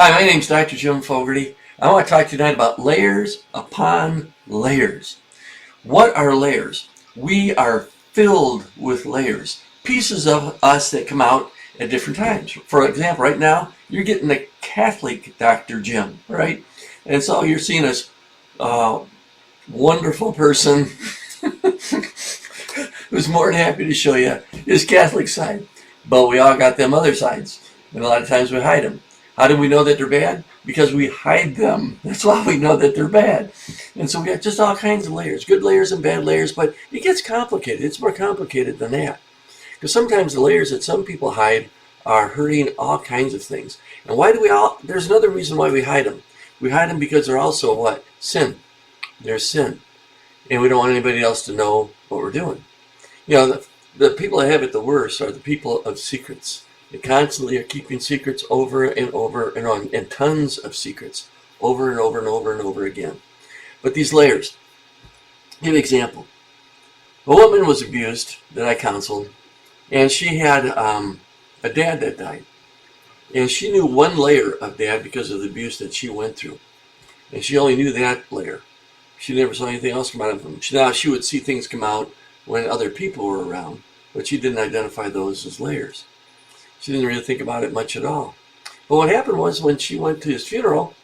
Hi, my name's Dr. Jim Fogarty. I want to talk to you tonight about layers upon layers. What are layers? We are filled with layers, pieces of us that come out at different times. For example, right now, you're getting the Catholic Dr. Jim, right? And so you're seeing this wonderful person who's more than happy to show you his Catholic side. But we all got them other sides, and a lot of times we hide them. How do we know that they're bad? Because we hide them. That's why we know that they're bad. And so we got just all kinds of layers, good layers and bad layers, but it gets complicated. It's more complicated than that. Because sometimes the layers that some people hide are hurting all kinds of things. And why do we all, there's another reason why we hide them. We hide them because they're also what? Sin. They're sin. And we don't want anybody else to know what we're doing. You know, the people that have it the worst are the people of secrets. They constantly are keeping secrets over and over and on, and tons of secrets over and over and over and over again. But these layers, give an example. A woman was abused that I counseled, and she had a dad that died. And she knew one layer of dad because of the abuse that she went through. And she only knew that layer. She never saw anything else come out of him. Now she would see things come out when other people were around, but she didn't identify those as layers. She didn't really think about it much at all. But what happened was when she went to his funeral,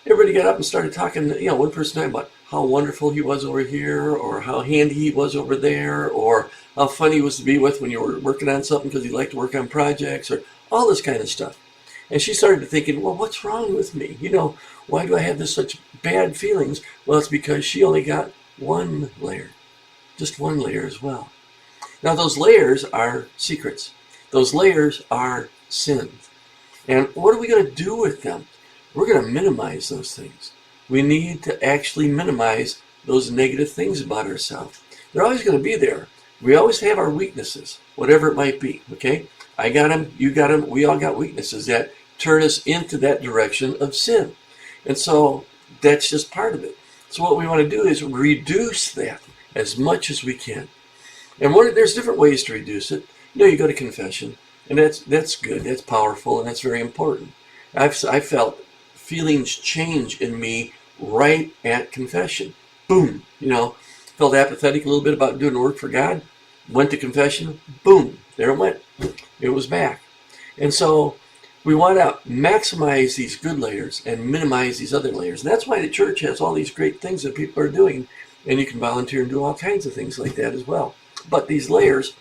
everybody got up and started talking, one person talking about how wonderful he was over here, or how handy he was over there, or how fun he was to be with when you were working on something because he liked to work on projects, or all this kind of stuff. And she started thinking, well, what's wrong with me? Why do I have such bad feelings? Well, it's because she only got one layer, just one layer as well. Now, those layers are secrets. Those layers are sin. And what are we going to do with them? We're going to minimize those things. We need to actually minimize those negative things about ourselves. They're always going to be there. We always have our weaknesses, whatever it might be, okay? I got them, you got them, we all got weaknesses that turn us into that direction of sin. And so that's just part of it. So what we want to do is reduce that as much as we can. And there's different ways to reduce it. You go to confession, and that's good, that's powerful, and that's very important. I felt feelings change in me right at confession. Boom, felt apathetic a little bit about doing work for God, went to confession, boom, there it went. It was back. And so we want to maximize these good layers and minimize these other layers. And that's why the church has all these great things that people are doing, and you can volunteer and do all kinds of things like that as well. But these layers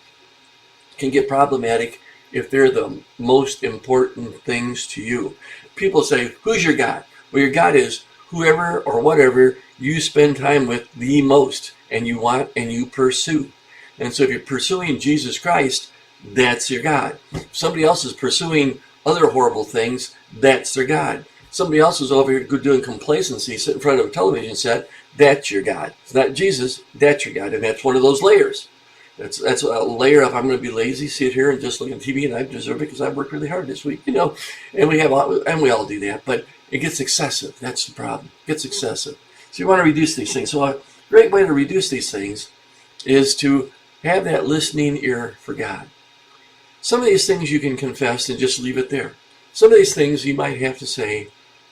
can get problematic if they're the most important things to you. People say, who's your God? Well, your God is whoever or whatever you spend time with the most, and you want and you pursue. And so if you're pursuing Jesus Christ, that's your God. If somebody else is pursuing other horrible things, that's their God. Somebody else is over here doing complacency, sitting in front of a television set, that's your God. It's not Jesus, that's your God. And that's one of those layers. That's a layer of, I'm going to be lazy, sit here and just look at TV, and I deserve it because I've worked really hard this week, and we all do that, but it gets excessive. That's the problem. It gets excessive. So you want to reduce these things. So a great way to reduce these things is to have that listening ear for God. Some of these things you can confess and just leave it there. Some of these things you might have to say,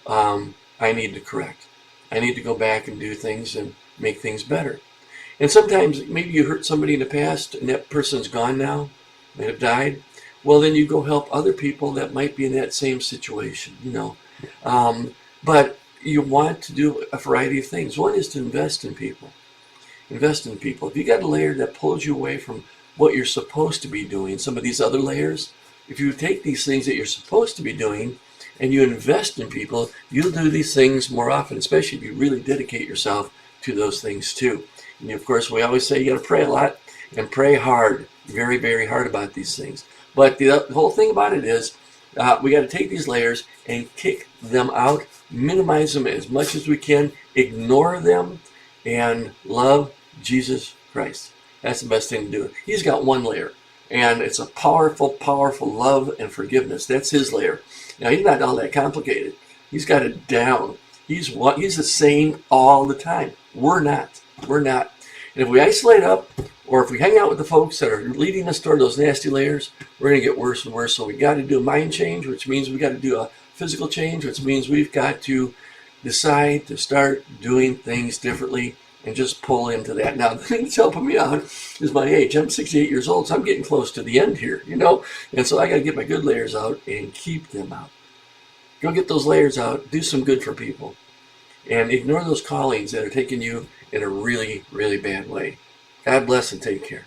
I need to correct. I need to go back and do things and make things better. And sometimes maybe you hurt somebody in the past and that person's gone now, may have died. Well, then you go help other people that might be in that same situation, But you want to do a variety of things. One is to invest in people. Invest in people. If you got a layer that pulls you away from what you're supposed to be doing, some of these other layers, if you take these things that you're supposed to be doing and you invest in people, you'll do these things more often, especially if you really dedicate yourself to those things too. And of course, we always say you got to pray a lot and pray hard, very, very hard about these things. But the whole thing about it is we got to take these layers and kick them out, minimize them as much as we can, ignore them, and love Jesus Christ. That's the best thing to do. He's got one layer, and it's a powerful, powerful love and forgiveness. That's his layer. Now, he's not all that complicated. He's got it down. He's the same all the time. We're not. We're not. And if we isolate up, or if we hang out with the folks that are leading us toward those nasty layers, we're going to get worse and worse. So we got to do a mind change, which means we got to do a physical change, which means we've got to decide to start doing things differently and just pull into that. Now, the thing that's helping me out is my age. I'm 68 years old, so I'm getting close to the end here, and so I got to get my good layers out and keep them out. Go get those layers out, do some good for people, and ignore those callings that are taking you in a really, really bad way. God bless and take care.